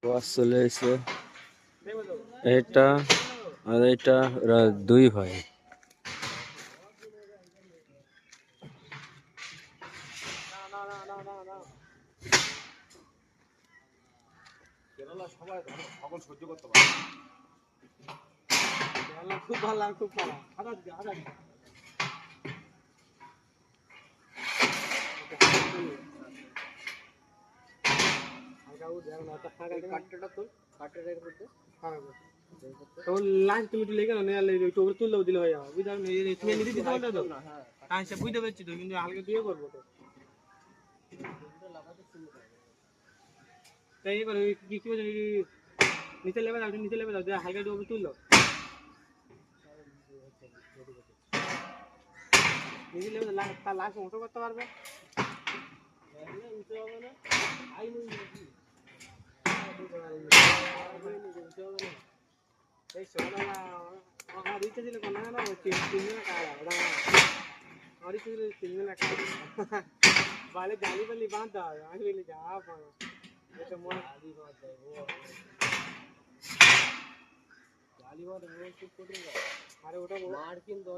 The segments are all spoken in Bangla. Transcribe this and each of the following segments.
বাস চলে এসে এটা আর এটা ওরা দুই ভাই। খুব ভালো লাগে, খুব ভালো লাইন তুমি একটু লেগে না তুললেও দিলে হয়ে যাবে, বুঝতে তুমি নিজে দিতে পারবে তো। হ্যাঁ সে বুঝতে পারছি তো, কিন্তু হালকা দিয়ে করবো তো। তাই এবার কি কি বলছে, নিচে লেবে যাও, নিচে লেবে যাও, হালকা দিয়ে তুললো নিজে লেবে তার লাশ মোটো করতে পারবে। আমার ইচ্ছে ছিল কোনো না তিনজনে কারা আমার ইচ্ছে ছিল তিনজনে বালে জালি বালি বাঁধতে হবে। আমি বলি যা এটা মনে আরে ওটা মার কিন্তু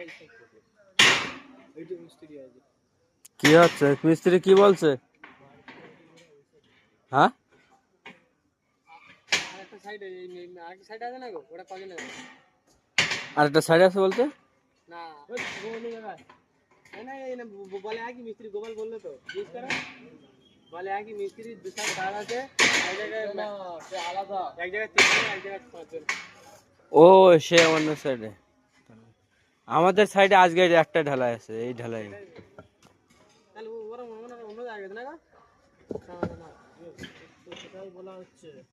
এইটা মিস্ত্রি আছে। কি হচ্ছে মিস্ত্রি কি বলছে? হ্যাঁ আরেকটা সাইডে আরেকটা সাইড আছে না গো, ওটা কজনে আর একটা সাইড আছে বলতে না না বলে একই মিস্ত্রি, গোপাল বললো তো জিজ্ঞেস করো, বলে একই মিস্ত্রি দু সাইড কাজ আছে, এক জায়গায় আলাদা, এক জায়গায় তিনজন, এক জায়গায় পাঁচজন। ও সে অন্য সাইডে, আমাদের সাইডে আজকে একটা ঢালাই আছে, এই ঢালাই। তাহলে ওরা মনে হয় অন্য জায়গায় না, সেটাই বলা হচ্ছে।